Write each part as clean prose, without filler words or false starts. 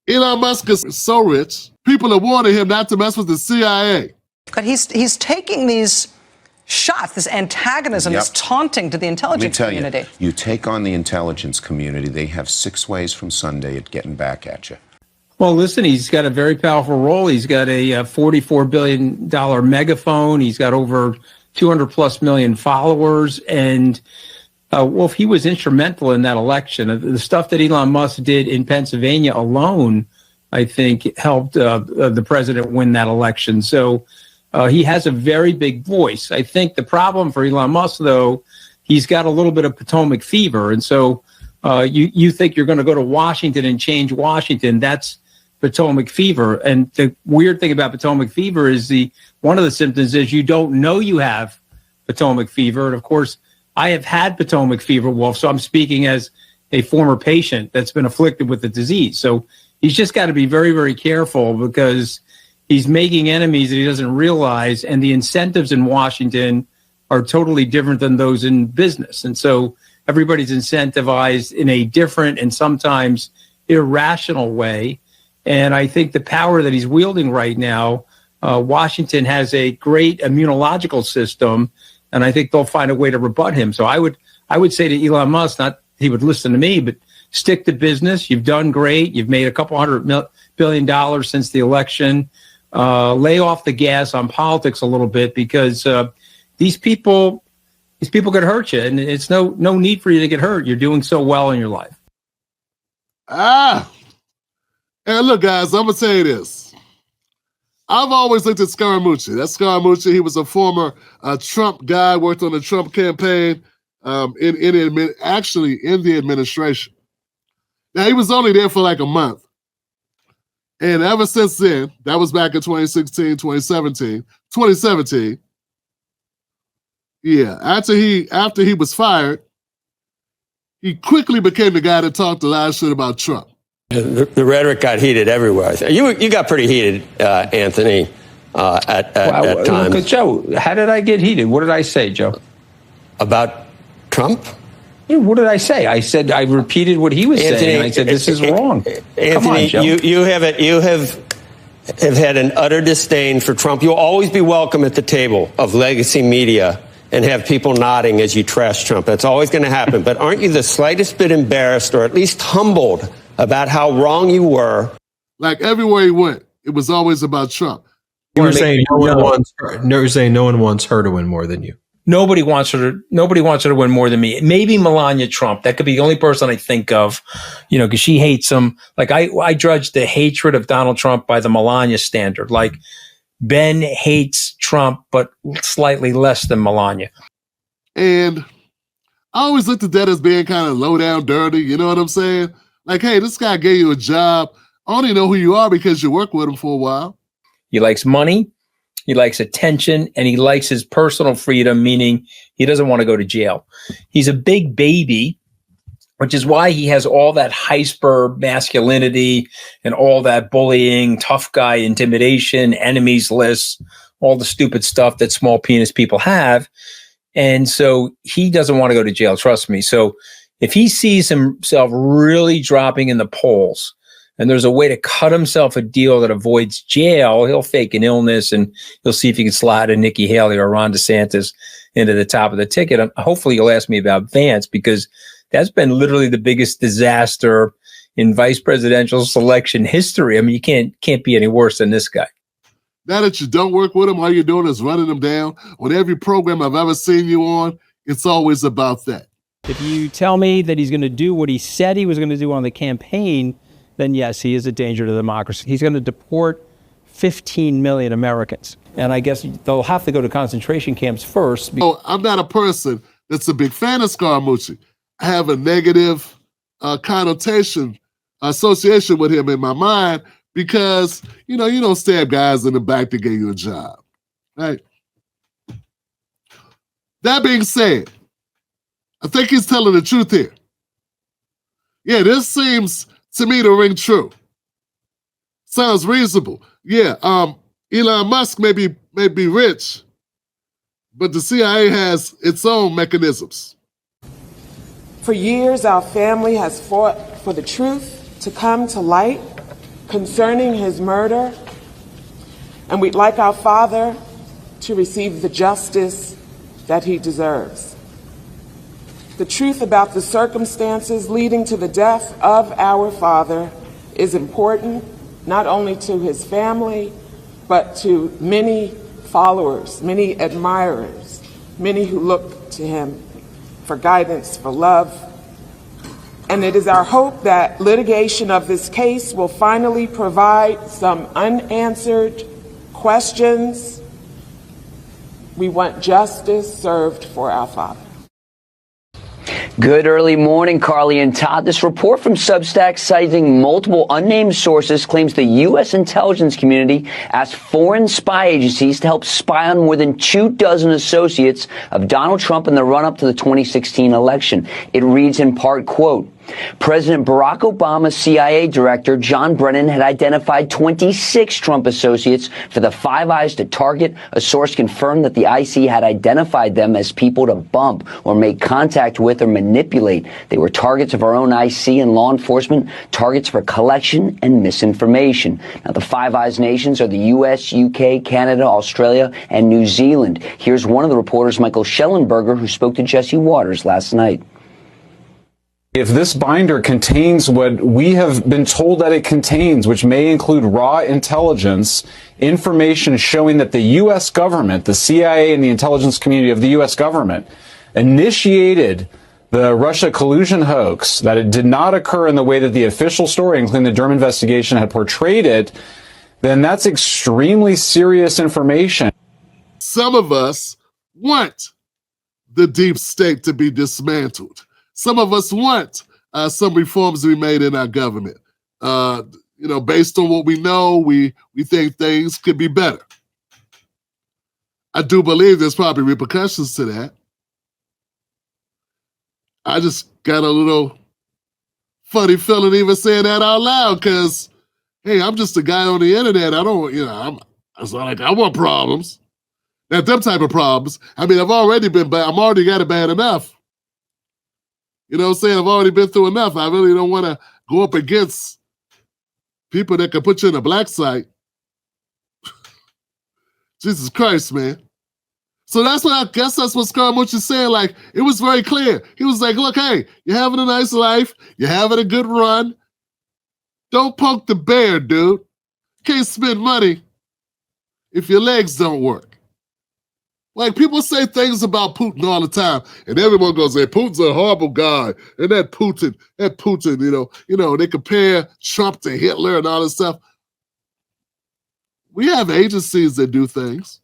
Elon Musk is so rich, people are warning him not to mess with the CIA. But he's taking these shots, this antagonism, this taunting to the intelligence community. You take on the intelligence community, they have 6 ways from Sunday at getting back at you. Well, listen, he's got a very powerful role. He's got a $44 billion megaphone. He's got over 200 plus million followers. And, well, if he was instrumental in that election, the stuff that Elon Musk did in Pennsylvania alone, I think, helped the president win that election. So he has a very big voice. I think the problem for Elon Musk, though, he's got a little bit of Potomac fever. And so you think you're going to go to Washington and change Washington. That's Potomac fever. And the weird thing about Potomac fever is one of the symptoms is you don't know you have Potomac fever. And of course, I have had Potomac fever, Wolf. So I'm speaking as a former patient that's been afflicted with the disease. So he's just got to be very, very careful because he's making enemies that he doesn't realize. And the incentives in Washington are totally different than those in business. And so everybody's incentivized in a different and sometimes irrational way. And I think the power that he's wielding right now, Washington has a great immunological system, and I think they'll find a way to rebut him. So I would say to Elon Musk, not he would listen to me, but stick to business. You've done great. You've made a couple $100 billion since the election. Lay off the gas on politics a little bit because these people could hurt you, and it's no need for you to get hurt. You're doing so well in your life. And look, guys, I'm going to tell you this. I've always looked at Scaramucci. That's Scaramucci. He was a former Trump guy, worked on the Trump campaign in the administration. Now, he was only there for like a month. And ever since then, that was back in 2016, 2017, yeah, after he was fired, he quickly became the guy that talked a lot of shit about Trump. The rhetoric got heated everywhere. You got pretty heated, Anthony, at times. Look, Joe, how did I get heated? What did I say, Joe? About Trump? Yeah, what did I say? I said I repeated what he was saying. I said this is wrong. Anthony, come on, Joe. You have had an utter disdain for Trump. You'll always be welcome at the table of legacy media and have people nodding as you trash Trump. That's always going to happen. But aren't you the slightest bit embarrassed or at least humbled about how wrong you were? Like everywhere he went, it was always about Trump. You were saying no one wants her to win more than you. Nobody wants her to win more than me. Maybe Melania Trump. That could be the only person I think of, because she hates him. Like I judge the hatred of Donald Trump by the Melania standard. Like Ben hates Trump, but slightly less than Melania. And I always looked at that as being kind of low down dirty. You know what I'm saying? Like, hey, this guy gave you a job. I only know who you are because you worked with him for a while. He likes money. He likes attention, and he likes his personal freedom, meaning he doesn't want to go to jail. He's a big baby, which is why he has all that hyper masculinity and all that bullying, tough guy intimidation, enemies lists, all the stupid stuff that small penis people have. And so he doesn't want to go to jail, trust me. So if he sees himself really dropping in the polls, and there's a way to cut himself a deal that avoids jail, he'll fake an illness and he'll see if he can slide a Nikki Haley or Ron DeSantis into the top of the ticket. And hopefully you'll ask me about Vance, because that's been literally the biggest disaster in vice presidential selection history. I mean, you can't be any worse than this guy. Now that you don't work with him, all you're doing is running him down. On every program I've ever seen you on, it's always about that. If you tell me that he's going to do what he said he was going to do on the campaign, then yes, he is a danger to democracy. He's going to deport 15 million Americans. And I guess they'll have to go to concentration camps first. I'm not a person that's a big fan of Scaramucci. I have a negative association with him in my mind because, you don't stab guys in the back to get you a job, right? That being said, I think he's telling the truth here. Yeah, this seems to me to ring true. Sounds reasonable. Yeah, Elon Musk may be rich, but the CIA has its own mechanisms. For years, our family has fought for the truth to come to light. concerning his murder, and we'd like our father to receive the justice that he deserves. The truth about the circumstances leading to the death of our father is important, not only to his family, but to many followers, many admirers, many who look to him for guidance, for love. And it is our hope that litigation of this case will finally provide some unanswered questions. We want justice served for our father. Good early morning, Carly and Todd. This report from Substack, citing multiple unnamed sources, claims the U.S. intelligence community asked foreign spy agencies to help spy on more than 24 associates of Donald Trump in the run-up to the 2016 election. It reads in part, quote, President Barack Obama's CIA director, John Brennan, had identified 26 Trump associates for the Five Eyes to target. A source confirmed that the IC had identified them as people to bump or make contact with or manipulate. They were targets of our own IC and law enforcement, targets for collection and misinformation. Now, the Five Eyes nations are the U.S., UK, Canada, Australia, and New Zealand. Here's one of the reporters, Michael Schellenberger, who spoke to Jesse Waters last night. If this binder contains what we have been told that it contains, which may include raw intelligence, information showing that the U.S. government, the CIA and the intelligence community of the U.S. government, initiated the Russia collusion hoax, that it did not occur in the way that the official story, including the Durham investigation, had portrayed it, then that's extremely serious information. Some of us want the deep state to be dismantled. Some of us want some reforms to be made in our government. Based on what we know, we think things could be better. I do believe there's probably repercussions to that. I just got a little funny feeling even saying that out loud because, hey, I'm just a guy on the internet. I don't, it's not like I want problems. Now, them type of problems, I mean, I've already been bad. I'm already got it bad enough. You know what I'm saying? I've already been through enough. I really don't want to go up against people that can put you in a black site. Jesus Christ, man. So that's what I guess that's what Scaramucci's saying. Like, it was very clear. He was like, look, hey, you're having a nice life. You're having a good run. Don't poke the bear, dude. Can't spend money if your legs don't work. Like, people say things about Putin all the time, and everyone goes, hey, Putin's a horrible guy. And that Putin, they compare Trump to Hitler and all this stuff. We have agencies that do things.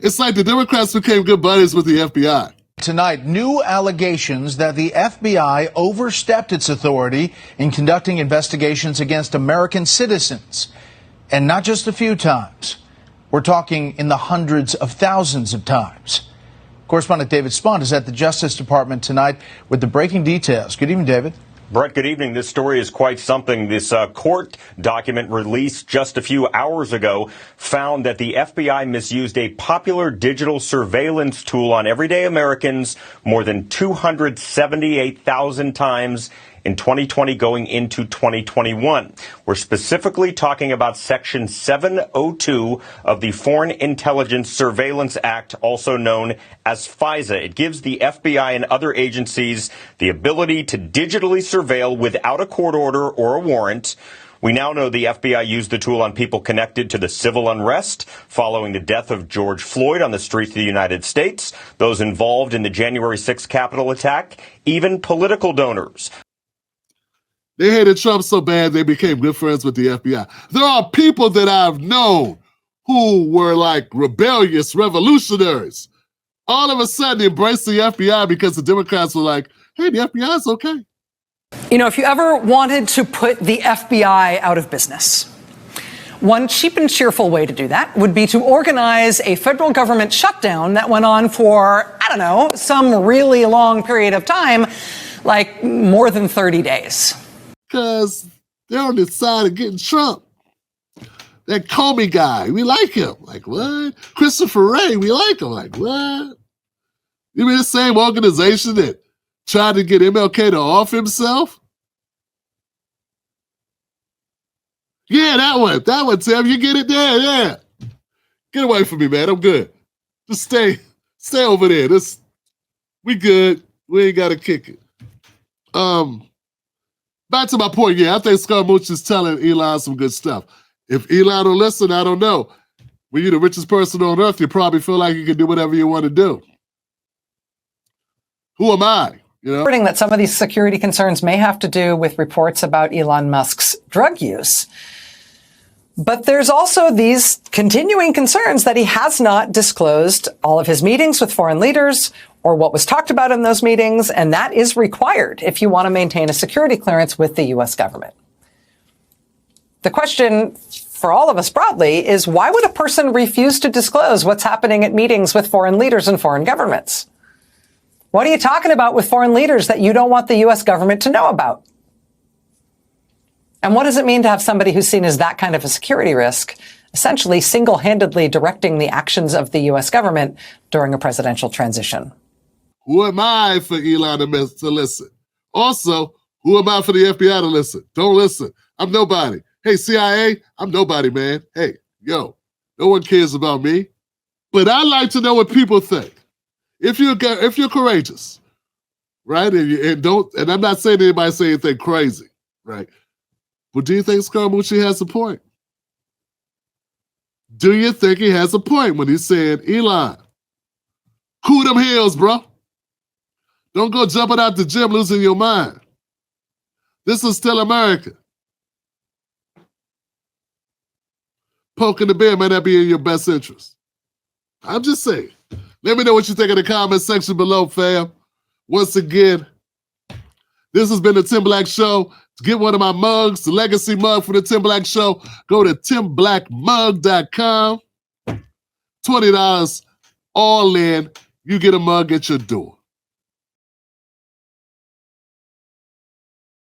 It's like the Democrats became good buddies with the FBI. Tonight, new allegations that the FBI overstepped its authority in conducting investigations against American citizens. And not just a few times. We're talking in the hundreds of thousands of times. Correspondent David Spond is at the Justice Department tonight with the breaking details. Good evening, David. Brett, good evening. This story is quite something. This court document released just a few hours ago found that the FBI misused a popular digital surveillance tool on everyday Americans more than 278,000 times in 2020 going into 2021. We're specifically talking about Section 702 of the Foreign Intelligence Surveillance Act, also known as FISA. It gives the FBI and other agencies the ability to digitally surveil without a court order or a warrant. We now know the FBI used the tool on people connected to the civil unrest following the death of George Floyd on the streets of the United States, those involved in the January 6th Capitol attack, even political donors. They hated Trump so bad they became good friends with the FBI. There are people that I've known who were like rebellious revolutionaries. All of a sudden embraced the FBI because the Democrats were like, hey, the FBI's okay. You know, if you ever wanted to put the FBI out of business, one cheap and cheerful way to do that would be to organize a federal government shutdown that went on for, I don't know, some really long period of time, like more than 30 days. Because they're on the side of getting Trump. That Comey guy, we like him. Like, what? Christopher Wray, we like him. Like, what? You mean the same organization that tried to get MLK to off himself? Yeah, that one, Tim. You get it there, yeah. Get away from me, man. I'm good. Just stay over there. We good. We ain't gotta kick it. Back to my point, yeah, I think Scaramucci is telling Elon some good stuff. If Elon will listen, I don't know. When you're the richest person on earth, you probably feel like you can do whatever you want to do. Who am I? Reporting that some of these security concerns may have to do with reports about Elon Musk's drug use. But there's also these continuing concerns that he has not disclosed all of his meetings with foreign leaders or what was talked about in those meetings, and that is required if you want to maintain a security clearance with the U.S. government. The question for all of us broadly is, why would a person refuse to disclose what's happening at meetings with foreign leaders and foreign governments? What are you talking about with foreign leaders that you don't want the U.S. government to know about? And what does it mean to have somebody who's seen as that kind of a security risk, essentially single-handedly directing the actions of the U.S. government during a presidential transition? Who am I for Elon to listen? Also, who am I for the FBI to listen? Don't listen. I'm nobody. Hey, CIA, I'm nobody, man. Hey, yo, no one cares about me. But I like to know what people think. If you're courageous, right, and I'm not saying anybody say anything crazy, right? But do you think Scaramucci has a point? Do you think he has a point when he's saying, Elon, cool them heels, bro? Don't go jumping out the gym losing your mind. This is still America. Poking the bear may not be in your best interest. I'm just saying. Let me know what you think in the comment section below, fam. Once again, this has been the Tim Black Show. To get one of my mugs, the legacy mug for the Tim Black Show, go to timblackmug.com. $20 all in. You get a mug at your door.